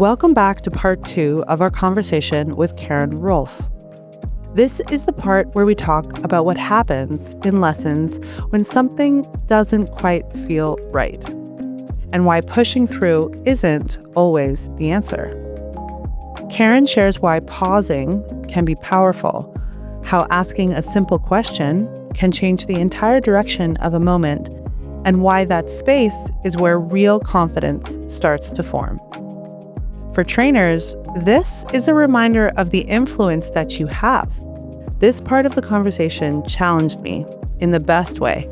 Welcome back to part 2 of our conversation with Karen Rohlf. This is the part where we talk about what happens in lessons when something doesn't quite feel right, and why pushing through isn't always the answer. Karen shares why pausing can be powerful, how asking a simple question can change the entire direction of a moment, and why that space is where real confidence starts to form. For trainers, this is a reminder of the influence that you have. This part of the conversation challenged me in the best way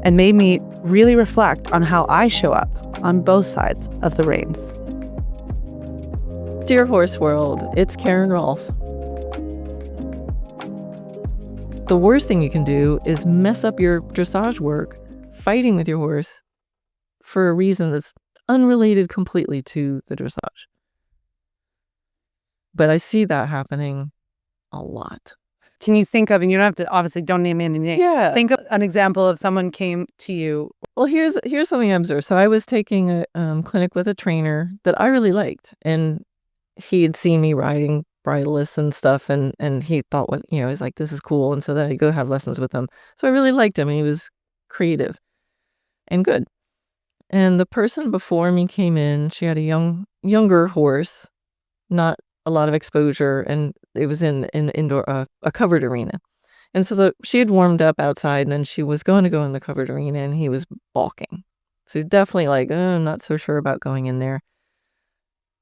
and made me really reflect on how I show up on both sides of the reins. Dear Horse World, it's Karen Rohlf. The worst thing you can do is mess up your dressage work fighting with your horse for a reason that's unrelated completely to the dressage. But I see that happening a lot. Can you think of, and you don't have to, obviously don't name any names. Yeah. Think of an example of someone came to you. Well, here's something I observed. So I was taking a clinic with a trainer that I really liked, and he had seen me riding bridleless and stuff, and he thought, he's like, this is cool. And so then I go have lessons with him. So I really liked him, and he was creative and good. And the person before me came in. She had a younger horse, not a lot of exposure, and it was in indoor a covered arena. And so she had warmed up outside, and then she was going to go in the covered arena, and he was balking. So he's definitely like, I'm not so sure about going in there.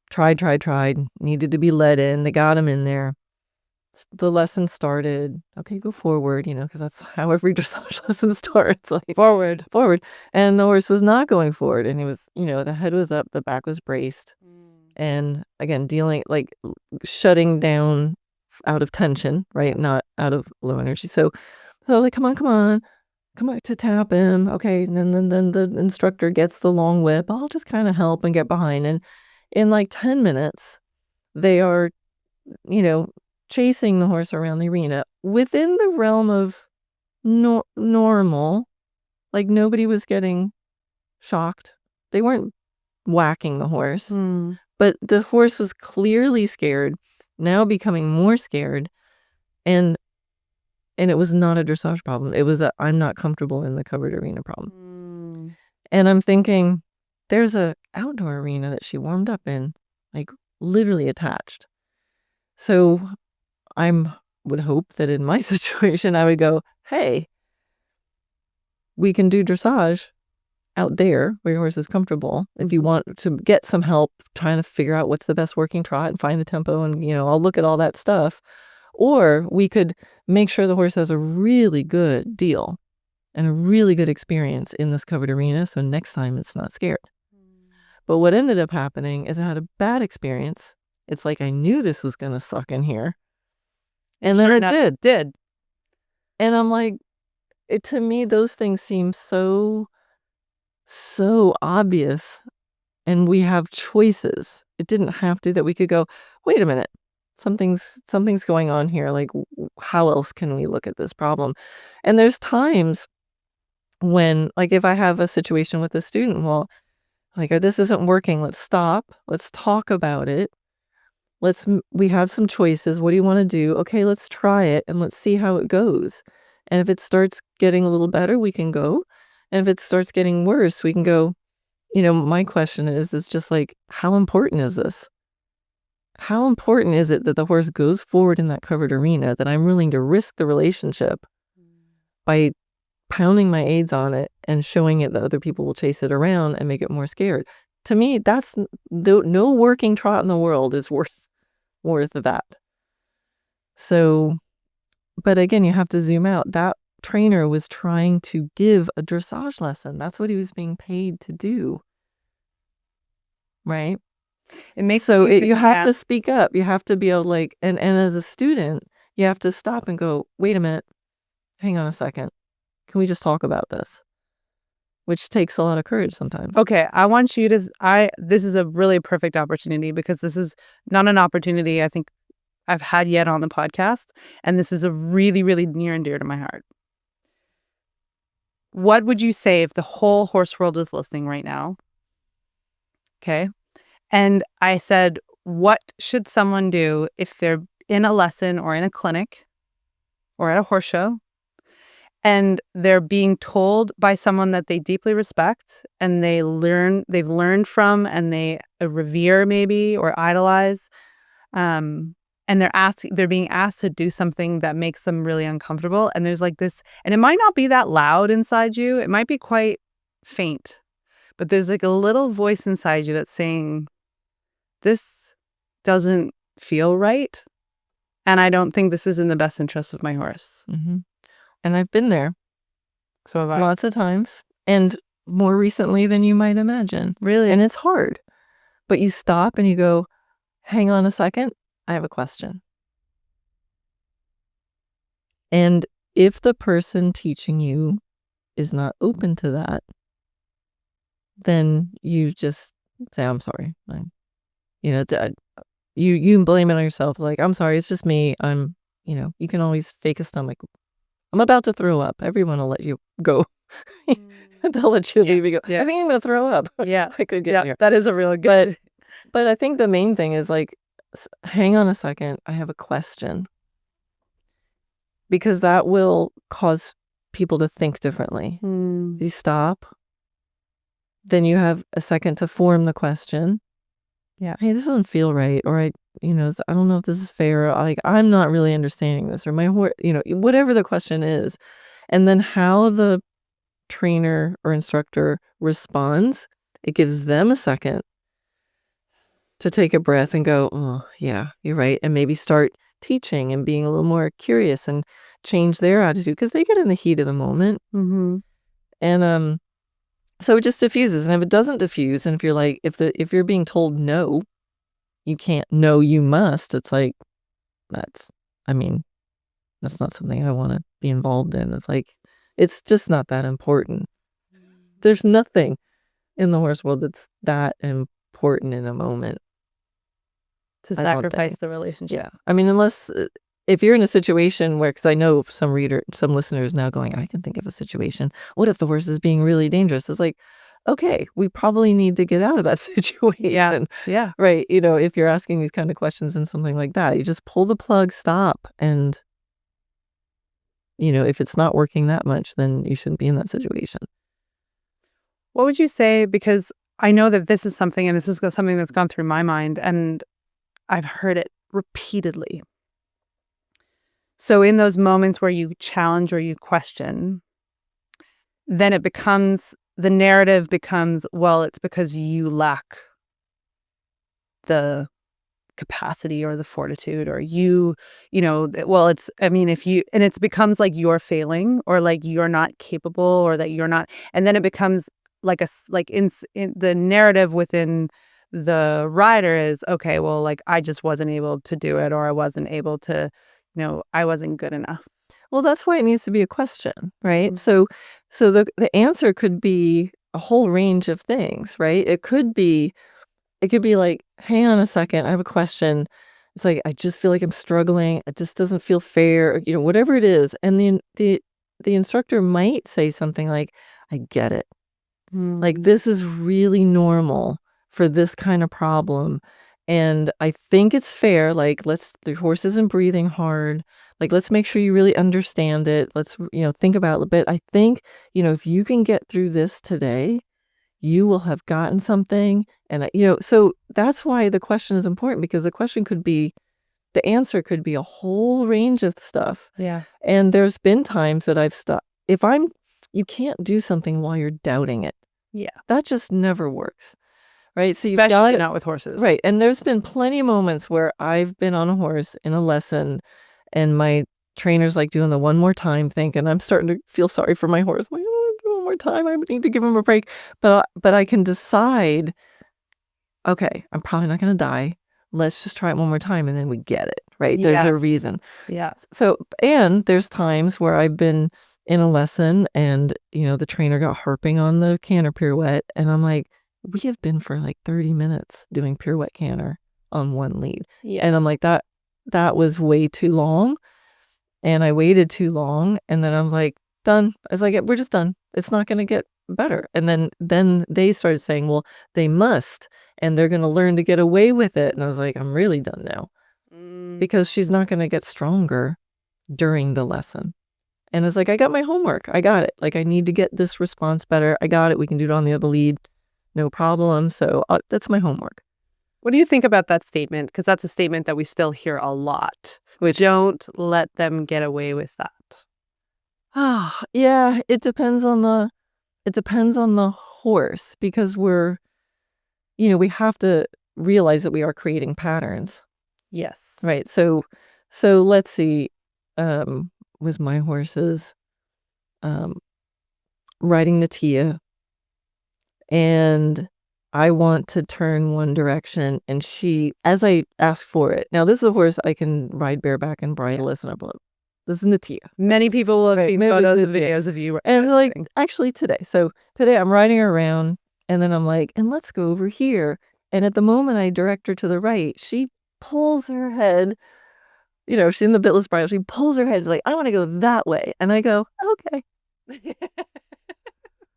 Tried, needed to be let in. They got him in there. The lesson started. Okay, go forward, because that's how every dressage lesson starts. Like forward. And the horse was not going forward, and he was, the head was up, the back was braced. And again, shutting down out of tension, right? Not out of low energy. So like, come on to tap him. Okay. And then the instructor gets the long whip. I'll just kind of help and get behind. And in like 10 minutes, they are, chasing the horse around the arena within the realm of normal. Like nobody was getting shocked. They weren't whacking the horse. But the horse was clearly scared, now becoming more scared, and it was not a dressage problem. It was a I'm not comfortable in the covered arena problem. And I'm thinking, there's a outdoor arena that she warmed up in, like literally attached. So would hope that in my situation, I would go, hey, we can do dressage out there where your horse is comfortable. If you want to get some help trying to figure out what's the best working trot and find the tempo, and I'll look at all that stuff. Or we could make sure the horse has a really good deal and a really good experience in this covered arena, so next time it's not scared. But what ended up happening is I had a bad experience. It's like I knew this was going to suck in here, and then it did. And I'm like, to me, those things seem so obvious, and we have choices. It didn't have to that we could go, wait a minute, something's going on here. Like, how else can we look at this problem? And there's times when, like, if I have a situation with a student, well, like, this isn't working, let's stop, let's talk about it, we have some choices. What do you want to do? Okay, let's try it and let's see how it goes. And if it starts getting a little better, we can go. And if it starts getting worse, we can go. My question is just like, how important is this? How important is it that the horse goes forward in that covered arena, that I'm willing to risk the relationship by pounding my aids on it and showing it that other people will chase it around and make it more scared? To me, that's no working trot in the world is worth that. So, but again, you have to zoom out. That trainer was trying to give a dressage lesson. That's what he was being paid to do. Right? You have to speak up. You have to be able, like, and as a student, you have to stop and go, wait a minute, hang on a second. Can we just talk about this? Which takes a lot of courage sometimes. Okay, I want you to, this is a really perfect opportunity, because this is not an opportunity I think I've had yet on the podcast. And this is a really, really near and dear to my heart. What would you say if the whole horse world was listening right now? Okay. And I said, what should someone do if they're in a lesson or in a clinic or at a horse show and they're being told by someone that they deeply respect and they've learned from and they revere maybe or idolize, and they're being asked to do something that makes them really uncomfortable, and there's like this, and it might not be that loud inside you, it might be quite faint, but there's like a little voice inside you that's saying, this doesn't feel right, and I don't think this is in the best interest of my horse. Mm-hmm. And I've been there. So have I. Lots of times. And more recently than you might imagine. Really? And it's hard. But you stop and you go, hang on a second. I have a question. And if the person teaching you is not open to that, then you just say, I'm sorry. You blame it on yourself. Like, I'm sorry. It's just me. You can always fake a stomach. I'm about to throw up. Everyone will let you go. They'll let you leave. You go, Yeah. I think I'm going to throw up. Yeah. I could get here. That is a real good. But I think the main thing is like, hang on a second. I have a question. Because that will cause people to think differently. You stop. Then you have a second to form the question. Yeah. Hey, this doesn't feel right. Or I don't know if this is fair. Like, I'm not really understanding this, or my horse, whatever the question is. And then how the trainer or instructor responds, it gives them a second to take a breath and go, oh, yeah, you're right. And maybe start teaching and being a little more curious and change their attitude, because they get in the heat of the moment. Mm-hmm. And so it just diffuses. And if it doesn't diffuse, and if you're like, if you're being told no, you can't, no, you must, it's like, that's not something I want to be involved in. It's like, it's just not that important. There's nothing in the horse world that's that important in a moment to sacrifice the relationship. Yeah. Unless if you're in a situation where, because I know some listeners now going, I can think of a situation. What if the horse is being really dangerous? It's like, okay, we probably need to get out of that situation. Yeah. Right. If you're asking these kind of questions and something like that, you just pull the plug, stop. And, if it's not working that much, then you shouldn't be in that situation. What would you say? Because I know that this is something, and this is something that's gone through my mind, and I've heard it repeatedly. So in those moments where you challenge or you question, then the narrative becomes, well, it's because you lack the capacity or the fortitude, or it becomes like you're failing, or like you're not capable, or that you're not, and then it becomes like in the narrative within the rider is, okay, well, like I just wasn't able to do it, or I wasn't able to, I wasn't good enough. Well, that's why it needs to be a question, right? Mm-hmm. So the answer could be a whole range of things, right? It could be like, hang on a second, I have a question. It's like, I just feel like I'm struggling. It just doesn't feel fair, whatever it is. And the instructor might say something like, I get it. Like, this is really normal for this kind of problem. And I think it's fair. Like, the horse isn't breathing hard. Like, let's make sure you really understand it. Let's, think about it a bit. I think, if you can get through this today, you will have gotten something. And, so that's why the question is important, because the answer could be a whole range of stuff. Yeah. And there's been times that I've stopped. You can't do something while you're doubting it. Yeah. That just never works. Right. So especially not with horses. Right. And there's been plenty of moments where I've been on a horse in a lesson and my trainer's like doing the one more time thing, and I'm starting to feel sorry for my horse. Like, oh, one more time. I need to give him a break. But I can decide, okay, I'm probably not going to die. Let's just try it one more time, and then we get it. Right. Yeah. There's a reason. Yeah. So, and there's times where I've been in a lesson and, the trainer got harping on the canter pirouette, and I'm like, we have been for like 30 minutes doing pirouette canter on one lead. Yeah. And I'm like, that was way too long. And I waited too long. And then I'm like, done. I was like, we're just done. It's not going to get better. And then they started saying, well, they must, and they're going to learn to get away with it. And I was like, I'm really done now, because she's not going to get stronger during the lesson. And it's like, I got my homework. I got it. Like, I need to get this response better. I got it. We can do it on the other lead. No problem. So that's my homework. What do you think about that statement? Because that's a statement that we still hear a lot. Don't let them get away with that. Yeah, it depends on the horse, because we have to realize that we are creating patterns. Yes. Right. So let's see, with my horses, riding the Tia, and I want to turn one direction, and she, as I ask for it. Now, this is a horse I can ride bareback and bridleless, and I blow. This is Natia. Many people will have seen photos and videos of you. And it's like, actually today. So today I'm riding her around, and then I'm like, and let's go over here. And at the moment I direct her to the right, she pulls her head. She's in the bitless bridle. She pulls her head. She's like, I want to go that way. And I go, okay.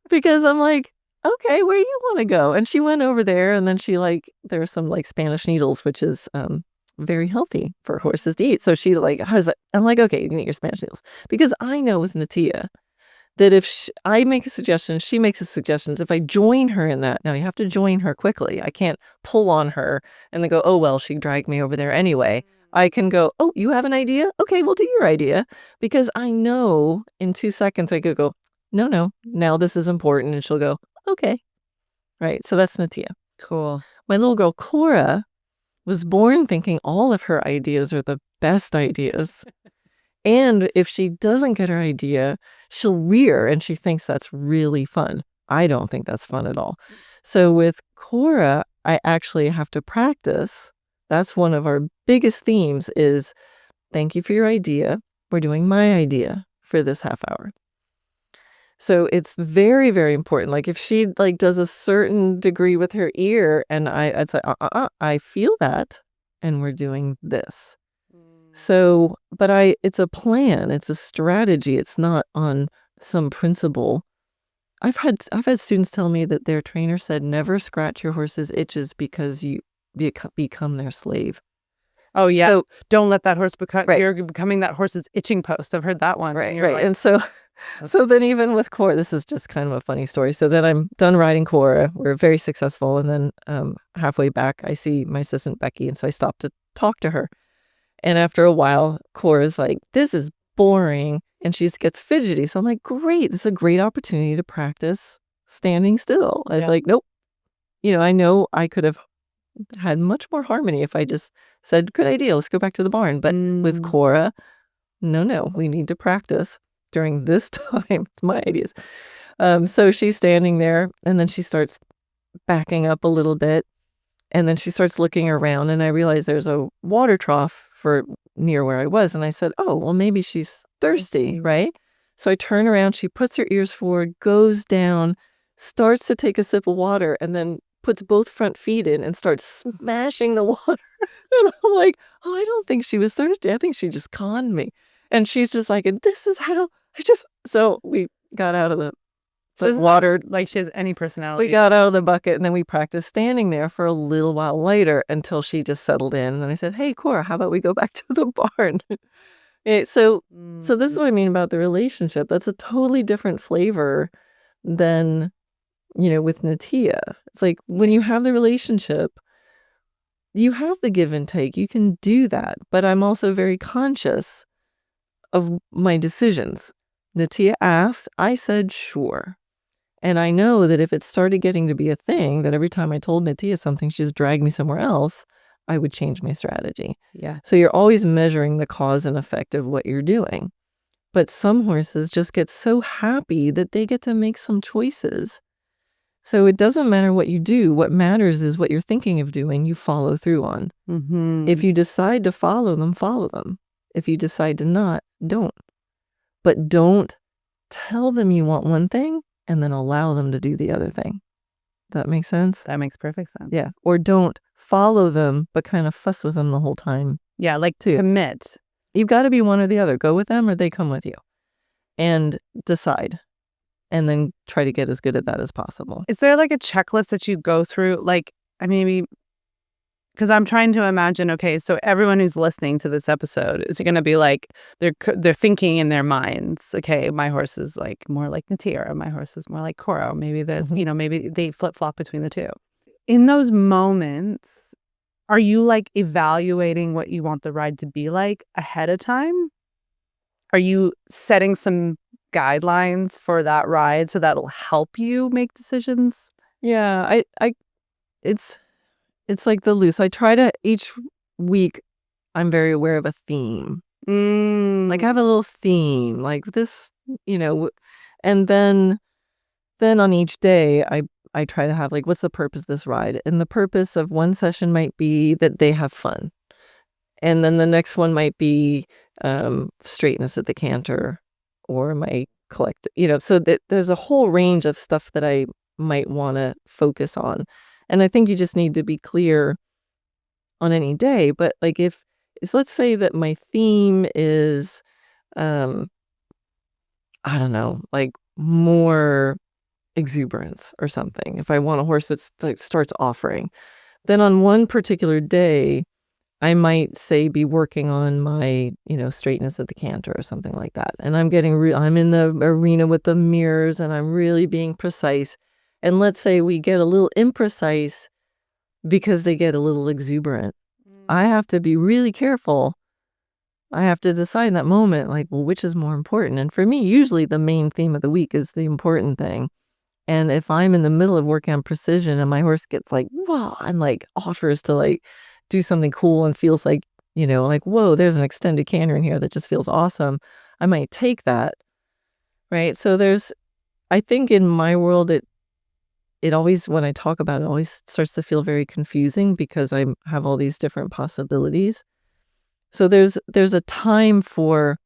Because I'm like, okay, where do you want to go? And she went over there, and then there were some Spanish needles, which is very healthy for horses to eat. So I'm like, okay, you can eat your Spanish needles. Because I know with Natia that if I make a suggestion, she makes a suggestion. If I join her in that, now you have to join her quickly. I can't pull on her and then go, oh, well, she dragged me over there anyway. I can go, oh, you have an idea? Okay, we'll do your idea. Because I know in 2 seconds I could go, no, now this is important. And she'll go, okay. Right. So that's Natia. Cool. My little girl, Cora, was born thinking all of her ideas are the best ideas. And if she doesn't get her idea, she'll rear, and she thinks that's really fun. I don't think that's fun at all. So with Cora, I actually have to practice. That's one of our biggest themes is, thank you for your idea. We're doing my idea for this half hour. So it's very, very important. Like if she does a certain degree with her ear, and I'd say, I feel that, and we're doing this. So, but it's a plan, it's a strategy. It's not on some principle. I've had students tell me that their trainer said, never scratch your horse's itches because you become their slave. Oh yeah. So, don't let that horse you're becoming that horse's itching post. I've heard that one. Right. And so then even with Cora, this is just kind of a funny story. So then I'm done riding Cora. We're very successful. And then halfway back, I see my assistant Becky. And so I stop to talk to her. And after a while, Cora's like, this is boring. And she gets fidgety. So I'm like, great. This is a great opportunity to practice standing still. I was like, nope. I know I could have had much more harmony if I just said, good idea. Let's go back to the barn. But with Cora, no, we need to practice during this time. It's my ideas. So she's standing there, and then she starts backing up a little bit. And then she starts looking around, and I realize there's a water trough near where I was. And I said, oh, well, maybe she's thirsty, right? So I turn around, she puts her ears forward, goes down, starts to take a sip of water, and then puts both front feet in and starts smashing the water. And I'm like, oh, I don't think she was thirsty. I think she just conned me. And she's just like, and this is how so we got out of the water. Like she has any personality. We got out of the bucket, and then we practiced standing there for a little while later until she just settled in. And then I said, hey, Cora, how about we go back to the barn? So this is what I mean about the relationship. That's a totally different flavor than, with Natia. It's like when you have the relationship, you have the give and take. You can do that. But I'm also very conscious of my decisions. Natia asked, I said, sure. And I know that if it started getting to be a thing, that every time I told Natia something, she just dragged me somewhere else, I would change my strategy. Yeah. So you're always measuring the cause and effect of what you're doing. But some horses just get so happy that they get to make some choices. So it doesn't matter what you do. What matters is what you're thinking of doing, you follow through on. Mm-hmm. If you decide to follow them, follow them. If you decide to not, don't. But don't tell them you want one thing and then allow them to do the other thing. Does that make sense? That makes perfect sense. Yeah. Or don't follow them, but kind of fuss with them the whole time. Yeah, like to commit. You've got to be one or the other. Go with them or they come with you. And decide. and then try to get as good at that as possible. Is there like a checklist that you go through? Like, I mean, because I'm trying to imagine, okay, so everyone who's listening to this episode is going to be like, they're thinking in their minds, okay, my horse is like more like Natira, my horse is more like Koro. Maybe there's, maybe they flip-flop between the two. In those moments, are you like evaluating what you want the ride to be like ahead of time? Are you setting some guidelines for that ride so that'll help you make decisions? Yeah, it's like the loose. I try to each week. I'm very aware of a theme. Like I have a little theme, like this, and then on each day, I try to have like, what's the purpose of this ride? And the purpose of one session might be that they have fun, and then the next one might be straightness at the canter, or my collect. So that there's a whole range of stuff that I might want to focus on. And I think you just need to be clear on any day. But like let's say that my theme is, I don't know, like more exuberance or something. If I want a horse that like starts offering, then on one particular day, I might say be working on my, straightness at the canter or something like that. And I'm I'm in the arena with the mirrors and I'm really being precise. And let's say we get a little imprecise because they get a little exuberant. I have to be really careful. I have to decide in that moment, like, well, which is more important? And for me, usually the main theme of the week is the important thing. And if I'm in the middle of working on precision and my horse gets like, wow, and like offers to like do something cool and feels like, like, whoa, there's an extended canter in here that just feels awesome, I might take that. Right. So I think in my world, it always, when I talk about it, always starts to feel very confusing because I have all these different possibilities. So there's a time for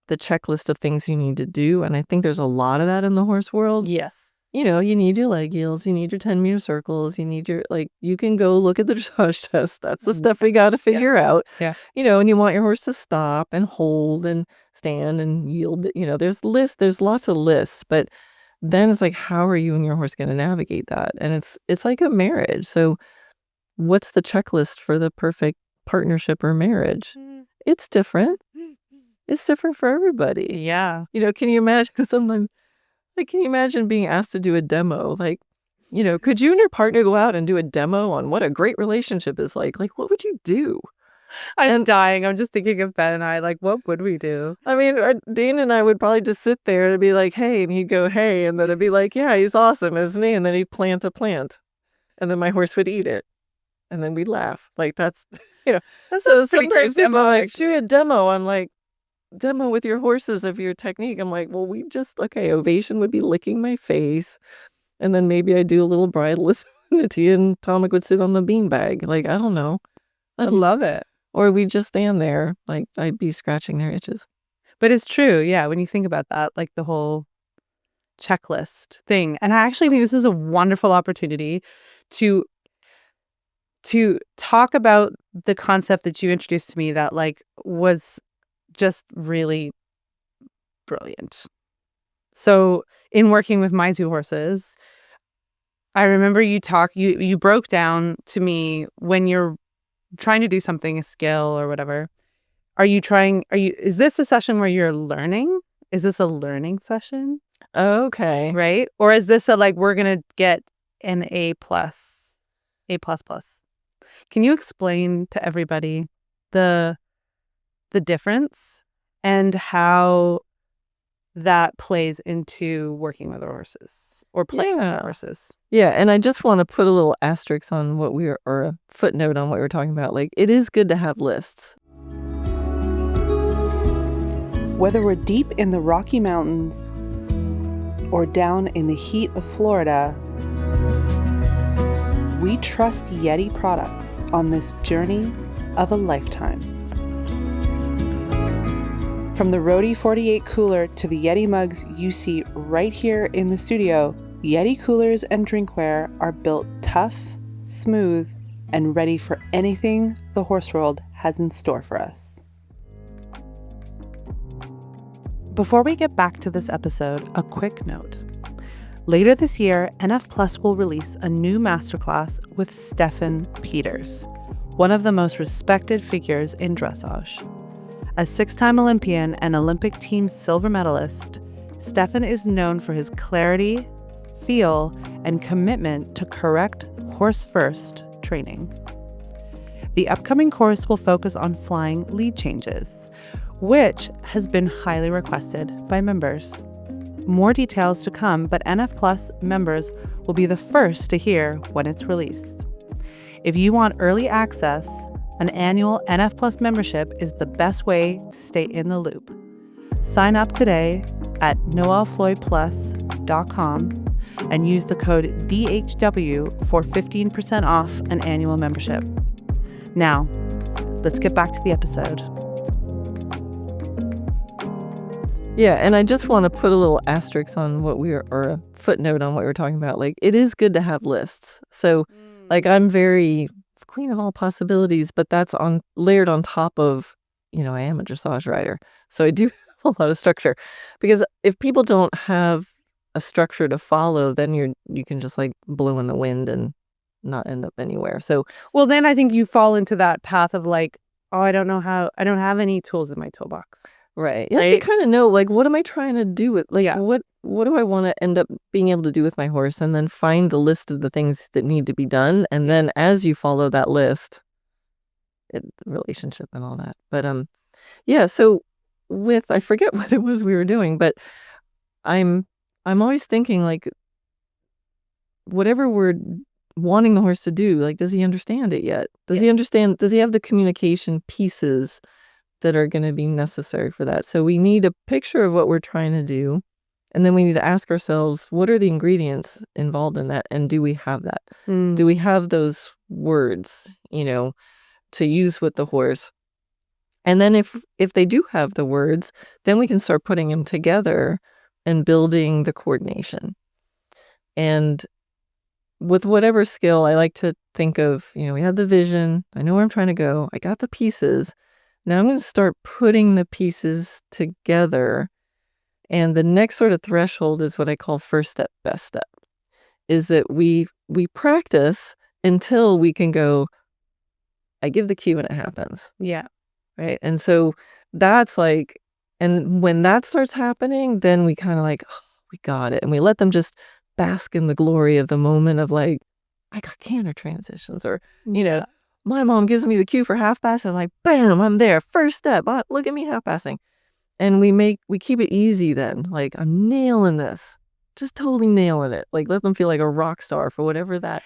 the checklist of things you need to do. And I think there's a lot of that in the horse world. Yes. You need your leg yields, you need your 10-meter circles, you need your, like, you can go look at the dressage test. That's the stuff we got to figure out. Yeah. And you want your horse to stop and hold and stand and yield. There's lots of lists, but then it's like, how are you and your horse going to navigate that? And it's like a marriage. So what's the checklist for the perfect partnership or marriage? It's different. It's different for everybody. Yeah. Can you imagine? Because sometimes, like, can you imagine being asked to do a demo? Like, could you and your partner go out and do a demo on what a great relationship is like? Like, what would you do? I'm dying. I'm just thinking of Ben and I, like, what would we do? I mean, Dean and I would probably just sit there and be like, hey, and he'd go, hey, and then it'd be like, yeah, he's awesome, isn't he? And then he'd plant a plant, and then my horse would eat it, and then we'd laugh. Like, that's, so sometimes people are like, do a demo. I'm like, demo with your horses of your technique. I'm like, well, Ovation would be licking my face, and then maybe I'd do a little bridleless and Tomic would sit on the beanbag. Like, I don't know. I love it. Or we'd just stand there, like I'd be scratching their itches. But it's true, yeah, when you think about that, like the whole checklist thing. And I actually think this is a wonderful opportunity to talk about the concept that you introduced to me that like was just really brilliant. So in working with my two horses, I remember you broke down to me when you're trying to do something, a skill or whatever. Is this a session where you're learning? Is this a learning session? Okay. Right? Or is this a, like, we're going to get an A+? Can you explain to everybody the difference and how that plays into working with horses or playing with horses? Yeah, and I just want to put a little asterisk on or a footnote on what we were talking about. Like, it is good to have lists. Whether we're deep in the Rocky Mountains or down in the heat of Florida, we trust YETI products on this journey of a lifetime. From the Roadie 48 cooler to the YETI mugs you see right here in the studio, YETI coolers and drinkware are built tough, smooth, and ready for anything the horse world has in store for us. Before we get back to this episode, a quick note. Later this year, NF Plus will release a new masterclass with Stefan Peters, one of the most respected figures in dressage. As 6-time Olympian and Olympic team silver medalist, Stefan is known for his clarity, feel, and commitment to correct horse-first training. The upcoming course will focus on flying lead changes, which has been highly requested by members. More details to come, but NF Plus members will be the first to hear when it's released. If you want early access, an annual NF Plus membership is the best way to stay in the loop. Sign up today at noellefloydplus.com and use the code DHW for 15% off an annual membership. Now, let's get back to the episode. Yeah, and I just want to put a little asterisk on what or a footnote on what we were talking about. Like, it is good to have lists. So, like, I'm very queen of all possibilities, but that's layered on top of, I am a dressage rider. So I do have a lot of structure. Because if people don't have a structure to follow, then you can just like blow in the wind and not end up anywhere. So, well, then I think you fall into that path of like, oh, I don't have any tools in my toolbox. Right. Yeah, you kind of know, like, what am I trying to do with, like, what do I want to end up being able to do with my horse? And then find the list of the things that need to be done. And then as you follow that list, the relationship and all that. But, yeah, so I forget what it was we were doing, but I'm always thinking, like, whatever we're wanting the horse to do, like, does he understand it yet? Does he understand, does he have the communication pieces that are going to be necessary for that? So we need a picture of what we're trying to do, and then we need to ask ourselves, what are the ingredients involved in that, and do we have that? Do we have those words, to use with the horse? And then if they do have the words, then we can start putting them together and building the coordination. And with whatever skill, I like to think of, we have the vision, I know where I'm trying to go, I got the pieces. Now I'm going to start putting the pieces together. And the next sort of threshold is what I call first step, best step. Is that we practice until we can go, I give the cue and it happens. Yeah. Right. And so that's like, and when that starts happening, then we kind of like, oh, we got it. And we let them just bask in the glory of the moment of like, I got canter transitions, or, my mom gives me the cue for half pass and like, bam, I'm there. First step. Look at me half passing. And we keep it easy then. Like, I'm nailing this. Just totally nailing it. Like, let them feel like a rock star for whatever that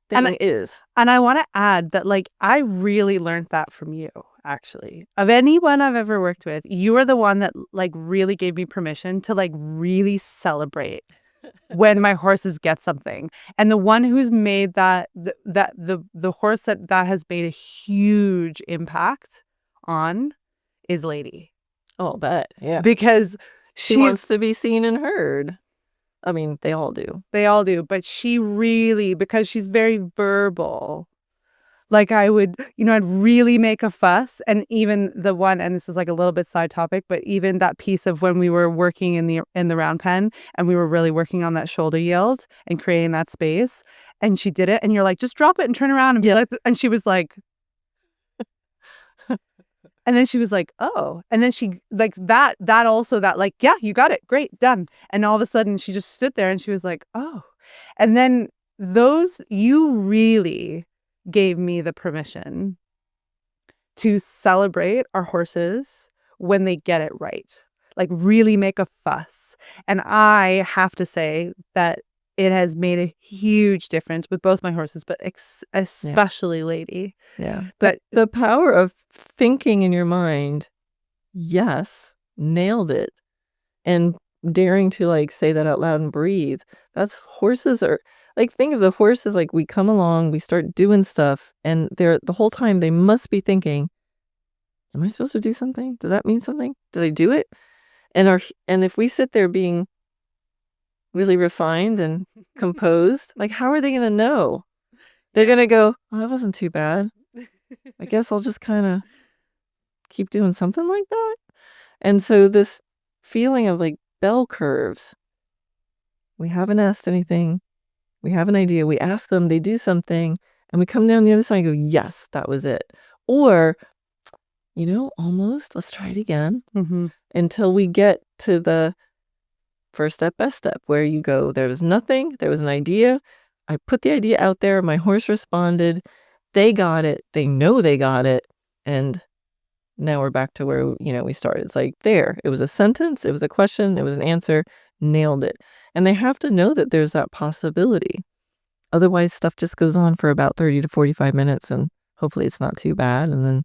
thing is. And I want to add that, like, I really learned that from you, actually. Of anyone I've ever worked with, you are the one that, like, really gave me permission to, like, really celebrate when my horses get something. And the one who's made the horse that has made a huge impact on is Lady. Oh, I'll bet. Yeah. Because she wants to be seen and heard. I mean, they all do. They all do. But she really, because she's very verbal, like I'd really make a fuss. And even the one, and this is like a little bit side topic, but even that piece of when we were working in the round pen and we were really working on that shoulder yield and creating that space, and she did it, and you're like, just drop it and turn around and be like, and she was like, and then she was like, oh, and then she like that also that like, yeah, you got it, great, done. And all of a sudden she just stood there and she was like, oh, and then you really gave me the permission to celebrate our horses when they get it right, like really make a fuss. And I have to say that it has made a huge difference with both my horses, but especially Lady. Yeah. But the power of thinking in your mind, yes, nailed it, and daring to like say that out loud and breathe. That's horses are like, think of the horses, like we come along, we start doing stuff, and they're the whole time they must be thinking, am I supposed to do something? Does that mean something? Did I do it? And if we sit there being really refined and composed, like how are they going to know? They're going to go, oh, that wasn't too bad. I guess I'll just kind of keep doing something like that. And so this feeling of like bell curves. We haven't asked anything. We have an idea. We ask them, they do something, and we come down the other side and go, yes, that was it. Or, almost, let's try it again until we get to the first step, best step, where you go, there was nothing, there was an idea. I put the idea out there. My horse responded. They got it. They know they got it. And now we're back to where, we started. It's like there. It was a sentence. It was a question. It was an answer. Nailed it. And they have to know that there's that possibility. Otherwise, stuff just goes on for about 30 to 45 minutes, and hopefully it's not too bad. And then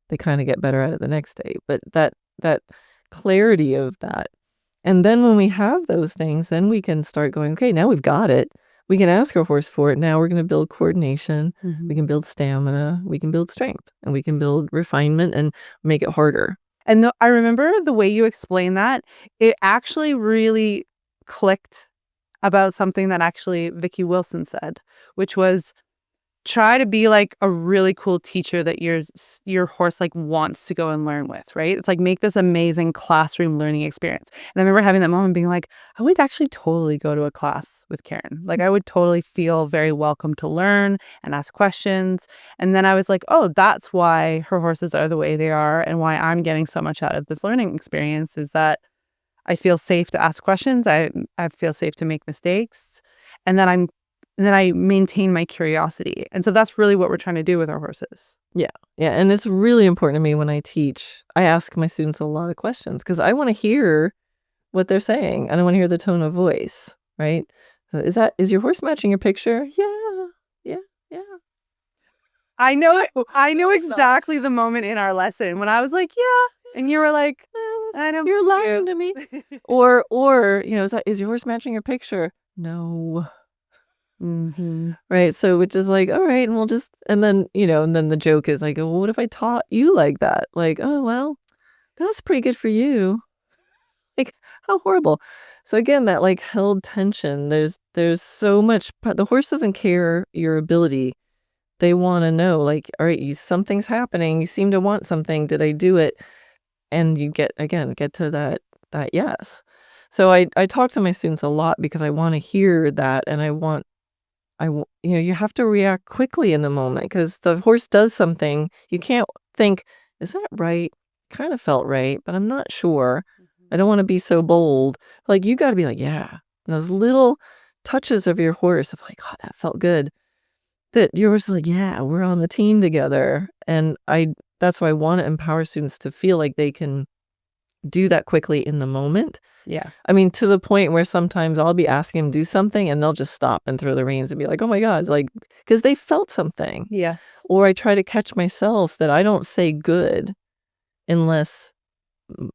they kind of get better at it the next day. But that clarity of that. And then when we have those things, then we can start going, okay, now we've got it. We can ask our horse for it. Now we're going to build coordination. We can build stamina. We can build strength. And we can build refinement and make it harder. And I remember the way you explained that, it actually really clicked about something that actually Vicki Wilson said, which was try to be like a really cool teacher that your horse like wants to go and learn with, right? It's like make this amazing classroom learning experience. And I remember having that moment being like, I would actually totally go to a class with Karen. Like I would totally feel very welcome to learn and ask questions. And then I was like, oh, that's why her horses are the way they are and why I'm getting so much out of this learning experience is that I feel safe to ask questions. I feel safe to make mistakes. And then I maintain my curiosity. And so that's really what we're trying to do with our horses. Yeah. Yeah. And it's really important to me when I teach. I ask my students a lot of questions because I want to hear what they're saying. And I want to hear the tone of voice, right? So is your horse matching your picture? Yeah. Yeah. Yeah. I know exactly the moment in our lesson when I was like, yeah. And you were like, you're lying to me. Or, is your horse matching your picture? No. Right. So which is like, all right, and we'll just, and then the joke is like, well, what if I taught you like that? Like, oh, well, that was pretty good for you. Like, how horrible. So again, that like held tension, there's so much, the horse doesn't care your ability. They want to know, like, all right, something's happening. You seem to want something. Did I do it? And you get to that yes. So I talk to my students a lot because I want to hear that, and you have to react quickly in the moment because the horse does something. You can't think, is that right? Kind of felt right, but I'm not sure. I don't want to be so bold. Like, you got to be like, yeah. And those little touches of your horse of like, oh, that felt good. That your horse is like, yeah, we're on the team together. And that's why I want to empower students to feel like they can do that quickly in the moment. Yeah. I mean, to the point where sometimes I'll be asking them to do something and they'll just stop and throw the reins and be like, oh my God, like, because they felt something. Yeah. Or I try to catch myself that I don't say good unless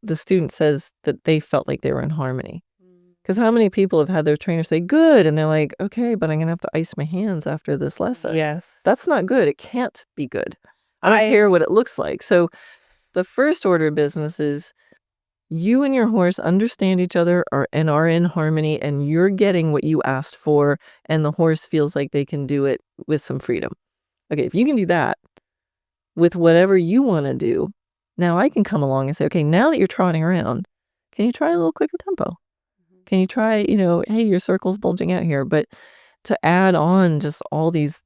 the student says that they felt like they were in harmony. Because how many people have had their trainer say good and they're like, okay, but I'm going to have to ice my hands after this lesson. Yes. That's not good. It can't be good. I don't care what it looks like. So the first order of business is you and your horse understand each other and are in harmony, and you're getting what you asked for, and the horse feels like they can do it with some freedom. Okay, if you can do that with whatever you want to do, now I can come along and say, okay, now that you're trotting around, can you try a little quicker tempo? Can you try, hey, your circle's bulging out here, but to add on just all these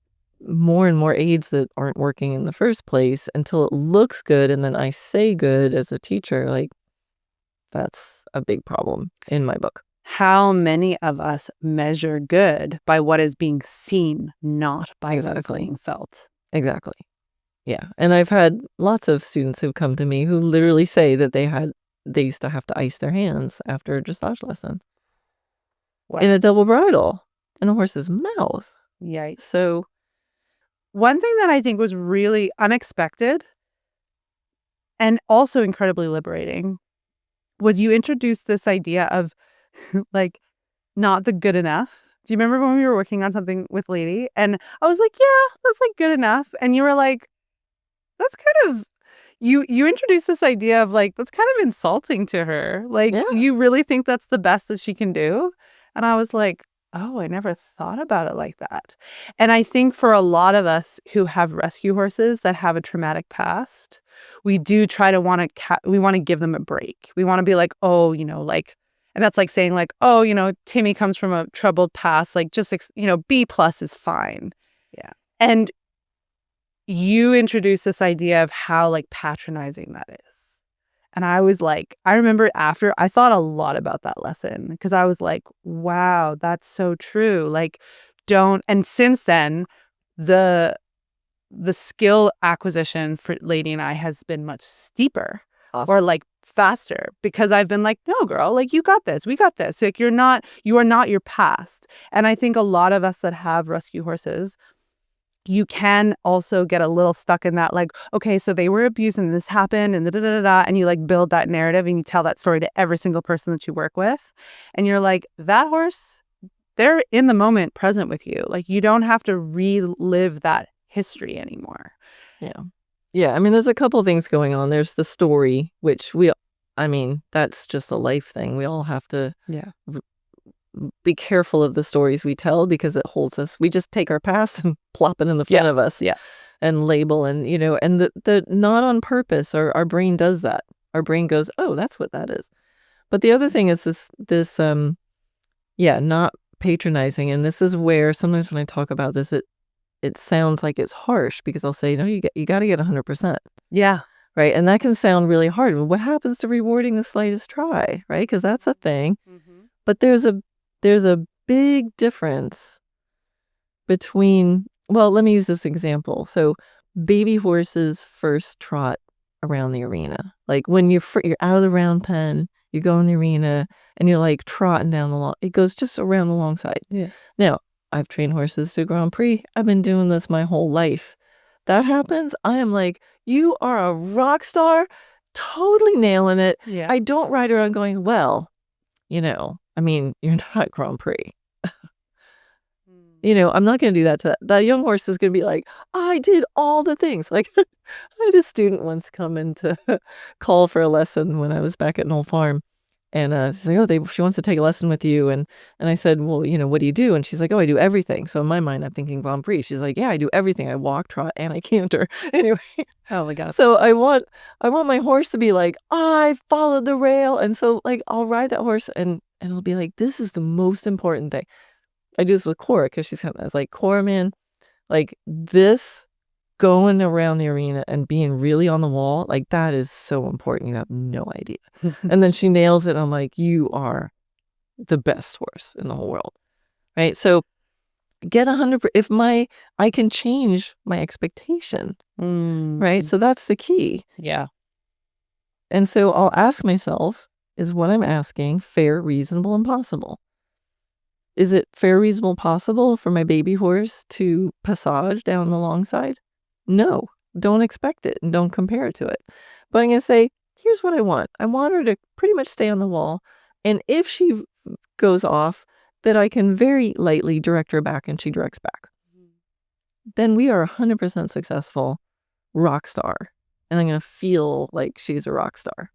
more and more aids that aren't working in the first place until it looks good, and then I say good as a teacher, like, that's a big problem in my book. How many of us measure good by what is being seen, not by what is being felt? Exactly. Yeah. And I've had lots of students who've come to me who literally say that they used to have to ice their hands after a dressage lesson. What? In a double bridle in a horse's mouth. Yikes. So one thing that I think was really unexpected and also incredibly liberating was you introduced this idea of like not the good enough. Do you remember when we were working on something with Lady? And I was like, yeah, that's like good enough. And you were like, that's kind of, you introduced this idea of like, that's kind of insulting to her. Like, You really think that's the best that she can do? And I was like, Oh, I never thought about it like that. And I think for a lot of us who have rescue horses that have a traumatic past, we do try to we want to give them a break. We want to be like, oh, like, and that's like saying like, oh, Timmy comes from a troubled past, like just, B+ is fine. Yeah. And you introduced this idea of how like patronizing that is. And I was like, I remember after I thought a lot about that lesson because I was like, wow, that's so true. Like, and since then, the skill acquisition for Lady and I has been much steeper Awesome. or like faster because I've been like, no, girl, like you got this. We got this. Like you are not your past. And I think a lot of us that have rescue horses, you can also get a little stuck in that, like, okay, so they were abused and this happened and da-da-da-da-da, and you like build that narrative and you tell that story to every single person that you work with. And you're like, that horse, they're in the moment present with you. Like you don't have to relive that history anymore. Yeah. Yeah. I mean, there's a couple of things going on. There's the story, which that's just a life thing. We all have to be careful of the stories we tell because it holds us. We just take our past and plop it in the front of us and label and, and the not on purpose, our brain does that. Our brain goes, oh, that's what that is. But the other thing is this not patronizing. And this is where sometimes when I talk about this, it sounds like it's harsh because I'll say, no, you got to get 100%. Yeah. Right. And that can sound really hard. But what happens to rewarding the slightest try? Right. Because that's a thing. Mm-hmm. But there's a big difference between, well, let me use this example. So baby horses first trot around the arena. Like when you're out of the round pen, you go in the arena and you're like trotting down the long, it goes just around the long side. Yeah. Now, I've trained horses to Grand Prix. I've been doing this my whole life. That happens, I am like, you are a rock star, totally nailing it. Yeah. I don't ride around going, well, you're not Grand Prix. I'm not going to do that to that. That young horse is going to be like, I did all the things. Like I had a student once come in to call for a lesson when I was back at Noelle Farm. And she's like, she wants to take a lesson with you. And I said, well, what do you do? And she's like, oh, I do everything. So in my mind, I'm thinking Grand Prix. She's like, yeah, I do everything. I walk, trot, and I canter. Anyway. Oh my God. So I want my horse to be like, I followed the rail. And so like, I'll ride that horse and it'll be like, this is the most important thing. I do this with Cora because she's kind of like, Cora, man, like this going around the arena and being really on the wall, like that is so important. You have no idea. And then she nails it. I'm like, you are the best horse in the whole world. Right. So get 100%. I can change my expectation. Right. So that's the key. Yeah. And so I'll ask myself, is what I'm asking fair, reasonable, and possible? Is it fair, reasonable, possible for my baby horse to passage down the long side? No, don't expect it and don't compare it to it. But I'm going to say, here's what I want. I want her to pretty much stay on the wall. And if she goes off, that I can very lightly direct her back and she directs back. Then we are 100% successful rock star. And I'm going to feel like she's a rock star.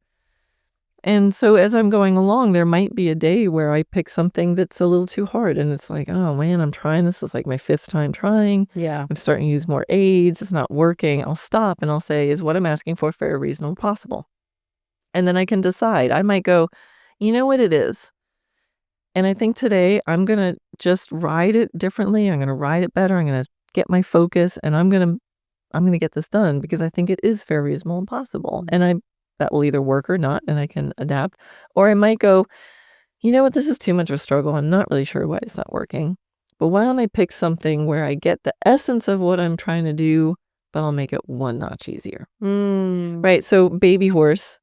And so as I'm going along, there might be a day where I pick something that's a little too hard. And it's like, oh man, I'm trying this. It's like my 5th time trying. Yeah. I'm starting to use more aids. It's not working. I'll stop and I'll say, is what I'm asking for fair, reasonable, possible? And then I can decide. I might go, you know what it is? And I think today I'm going to just ride it differently. I'm going to ride it better. I'm going to get my focus and I'm going to get this done because I think it is fair, reasonable, and possible. And that will either work or not, and I can adapt. Or I might go, you know what, this is too much of a struggle. I'm not really sure why it's not working. But why don't I pick something where I get the essence of what I'm trying to do, but I'll make it one notch easier. Right? So baby horse,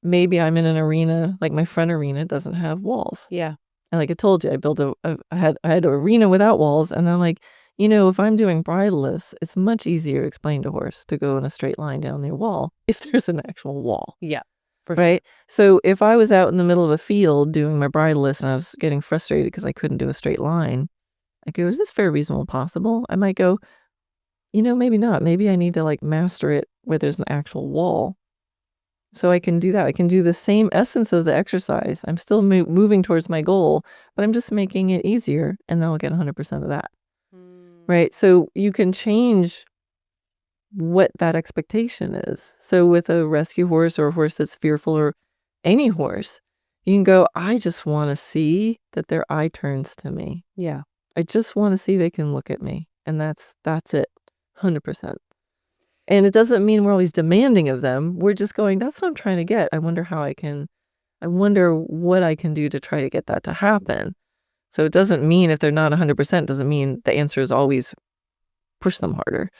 maybe I'm in an arena, like my front arena doesn't have walls. Yeah. And like I told you, I built I had an arena without walls, and I'm like, if I'm doing bridleless, it's much easier to explain to horse to go in a straight line down their wall if there's an actual wall. Yeah. Right. So if I was out in the middle of a field doing my bridleless and I was getting frustrated because I couldn't do a straight line, I go, is this fair, reasonable, possible? I might go, maybe not. Maybe I need to like master it where there's an actual wall. So I can do that. I can do the same essence of the exercise. I'm still moving towards my goal, but I'm just making it easier, and then I'll get 100% of that. Right? So you can change what that expectation is. So with a rescue horse or a horse that's fearful, or any horse, you can go, I just want to see that their eye turns to me. Yeah. I just want to see they can look at me. And that's it. 100%. And it doesn't mean we're always demanding of them. We're just going, that's what I'm trying to get. I wonder what I can do to try to get that to happen. So it doesn't mean if they're not 100%, doesn't mean the answer is always push them harder.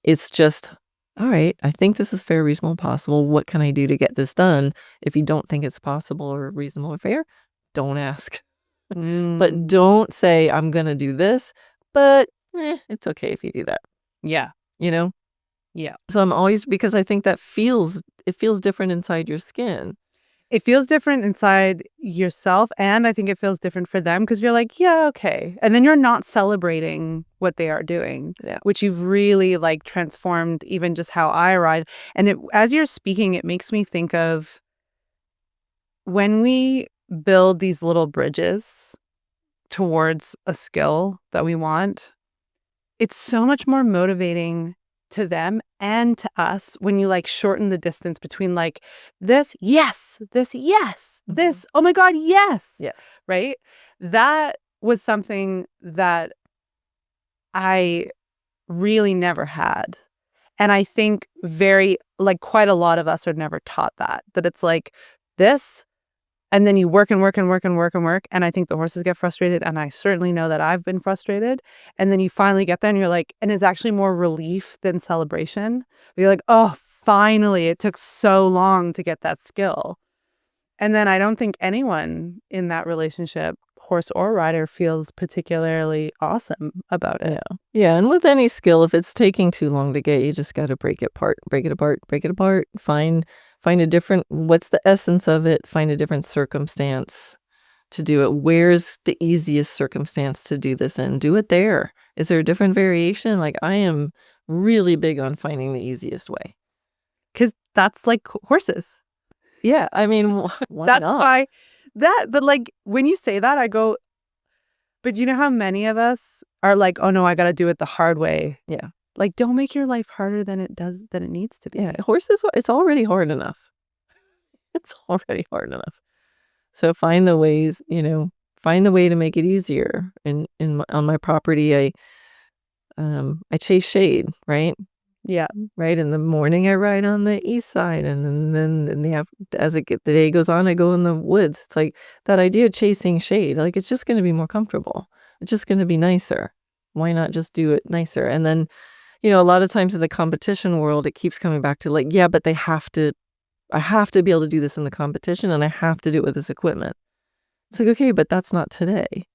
It's just, all right, I think this is fair, reasonable, possible. What can I do to get this done? If you don't think it's possible or reasonable or fair, don't ask. But don't say, I'm going to do this, but it's okay if you do that. Yeah. You know? Yeah. So I'm always, because I think that feels different inside your skin. It feels different inside yourself, and I think it feels different for them, because you're like, yeah, okay. And then you're not celebrating what they are doing, which you've really like transformed even just how I ride. And as you're speaking, it makes me think of when we build these little bridges towards a skill that we want, it's so much more motivating to them and to us when you like shorten the distance between like this, yes, this, yes, this, oh my God, yes. Right? That was something that I really never had. And I think quite a lot of us are never taught that it's like this, and then you work and work and work and work and work. And I think the horses get frustrated. And I certainly know that I've been frustrated. And then you finally get there and you're like, and it's actually more relief than celebration. You're like, oh, finally, it took so long to get that skill. And then I don't think anyone in that relationship, horse or rider, feels particularly awesome about it. Yeah. And with any skill, if it's taking too long to get, you just got to break it apart, find a different, what's the essence of it? Find a different circumstance to do it. Where's the easiest circumstance to do this in? Do it there. Is there a different variation? Like, I am really big on finding the easiest way. Because that's like horses. Yeah. I mean, why that's not? Why but like when you say that, I go, but you know how many of us are like, oh no, I got to do it the hard way. Yeah. Like, don't make your life harder than it needs to be. Yeah, horses, it's already hard enough. It's already hard enough. So find the ways, find the way to make it easier. On my property, I chase shade, right? Yeah. Right. In the morning, I ride on the east side, and then the day goes on, I go in the woods. It's like that idea of chasing shade. Like, it's just going to be more comfortable. It's just going to be nicer. Why not just do it nicer? And then, a lot of times in the competition world, it keeps coming back to like, yeah, but I have to be able to do this in the competition, and I have to do it with this equipment. It's like, okay, but that's not today.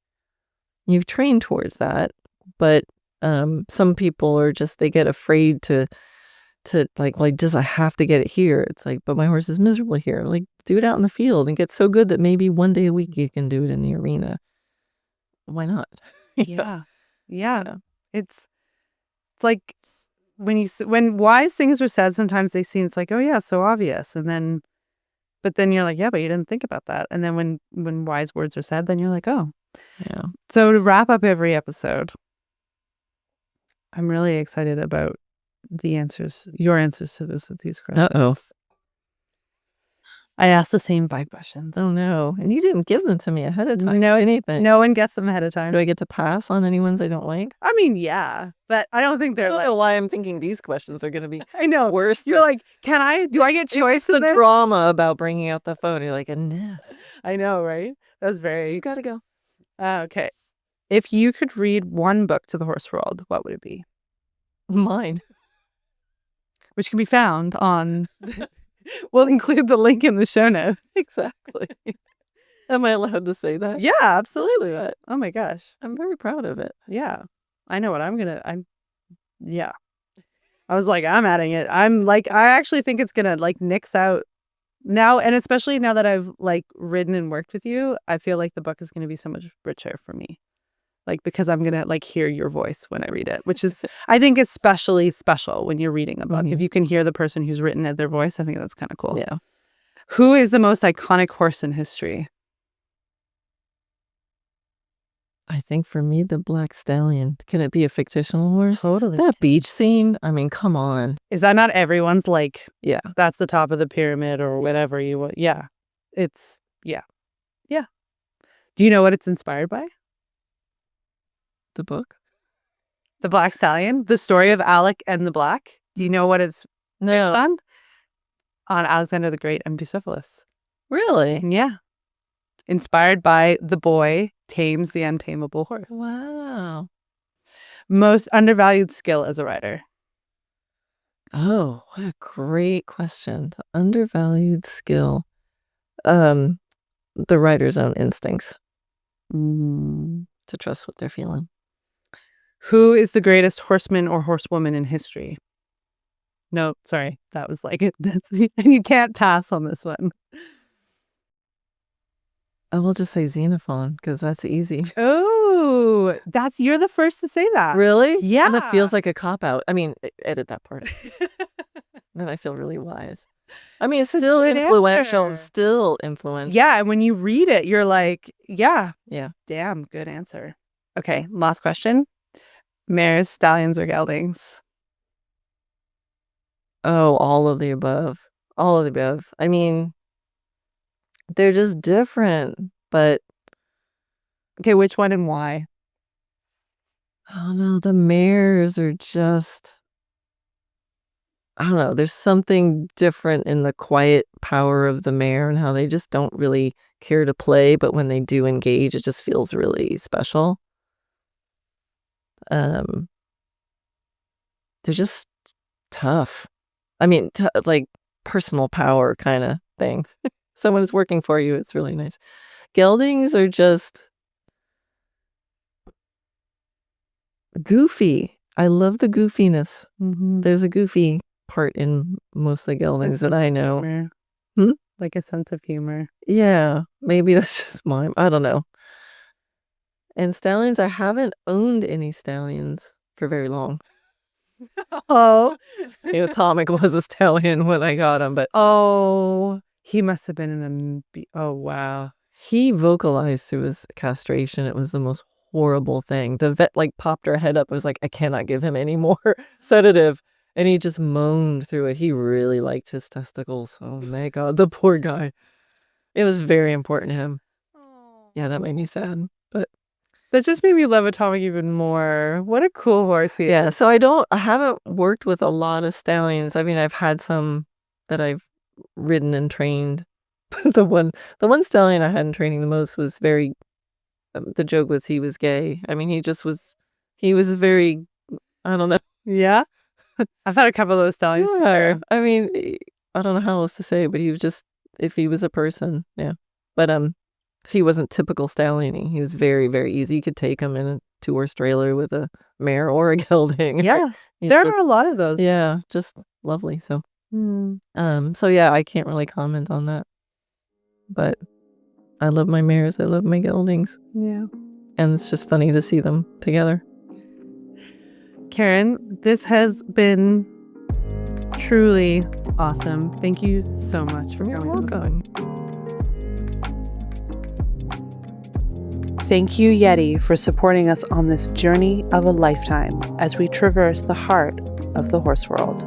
You've trained towards that, but some people are just, they get afraid to like, I have to get it here. It's like, but my horse is miserable here. Like, do it out in the field and get so good that maybe one day a week you can do it in the arena. Why not? Yeah. It's like when wise things are said, sometimes they seem, it's like, oh yeah, so obvious. But then you're like, yeah, but you didn't think about that. And then when wise words are said, then you're like, oh. Yeah. So to wrap up every episode, I'm really excited about your answers to these questions. Uh-oh. I asked the same 5 questions. Oh no. And you didn't give them to me ahead of time. No, anything. No one gets them ahead of time. Do I get to pass on any ones I don't like? I mean, yeah, but I don't think they're I don't know why I'm thinking these questions are going to be I know. worse. You're like, do I get choice in in the this? drama about bringing out the phone. You're like, no. I know, right? That was very... You got to go. Okay. If you could read one book to the horse world, what would it be? Mine. Which can be found on... We'll include the link in the show notes. Exactly. Am I allowed to say that? Yeah, absolutely. But oh my gosh. I'm very proud of it. Yeah. I know what yeah. I was like, I'm adding it. I'm like, I actually think it's going to like nix out now. And especially now that I've like ridden and worked with you, I feel like the book is going to be so much richer for me. Like, because I'm going to like hear your voice when I read it, which is, I think, especially special when you're reading a book. Mm-hmm. If you can hear the person who's written it, their voice, I think that's kind of cool. Yeah. Who is the most iconic horse in history? I think for me, the Black Stallion. Can it be a fictional horse? Totally. That beach scene, I mean, come on. Is that not everyone's like, Yeah. that's the top of the pyramid or whatever you want? Yeah. It's, yeah. Yeah. Do you know what it's inspired by? The book? The Black Stallion? The story of Alec and the Black? Do you know what it's No. on? On Alexander the Great and Bucephalus. Really? Yeah. Inspired by the boy tames the untamable horse. Wow. Most undervalued skill as a writer. Oh, what a great question. The undervalued skill. The writer's own instincts to trust what they're feeling. Who is the greatest horseman or horsewoman in history? No, sorry. That was like it. You can't pass on this one. I will just say Xenophon because that's easy. Oh, you're the first to say that. Really? Yeah. And that feels like a cop-out. I mean, edit that part. Then I feel really wise. I mean, it's still Good influential. answer. Still influential. Yeah, and when you read it, you're like, yeah. Yeah. Damn, good answer. Okay, last question. Mares, stallions, or geldings? Oh, all of the above. All of the above. I mean, they're just different, but Okay, which one and why? I don't know. The mares are just, I don't know. There's something different in the quiet power of the mare and how they just don't really care to play, but when they do engage, it just feels really special. They're just tough. I mean, like personal power kind of thing. Someone is working for you. It's really nice. Geldings are just goofy. I love the goofiness. There's a goofy part in most of the geldings that I know. Humor. Like a sense of humor. Yeah, maybe that's just mine. I don't know. And stallions, I haven't owned any stallions for very long. Oh. Atomic was a stallion when I got him, but Oh, he must have been in oh, wow. he vocalized through his castration. It was the most horrible thing. The vet like popped her head up. I was like, I cannot give him any more sedative. And he just moaned through it. He really liked his testicles. Oh my God, the poor guy. It was very important to him. Yeah, that made me sad. But that just made me love Atomic even more. What a cool horse he is. Yeah, so I haven't worked with a lot of stallions. I mean, I've had some that I've ridden and trained. The one stallion I had in training the most was very, the joke was he was gay. I mean, he was very, I don't know. Yeah? I've had a couple of those stallions. Yeah. I mean, I don't know how else to say, but he was just, if he was a person, yeah. But he wasn't typical stallion. He was very, very easy. You could take him in a 2-horse trailer with a mare or a gelding. Yeah. There are a lot of those. Yeah, just lovely. So so yeah, I can't really comment on that. But I love my mares, I love my geldings. Yeah. And it's just funny to see them together. Karen, this has been truly awesome. Thank you so much for coming. Welcome. Thank you, YETI, for supporting us on this journey of a lifetime as we traverse the heart of the horse world.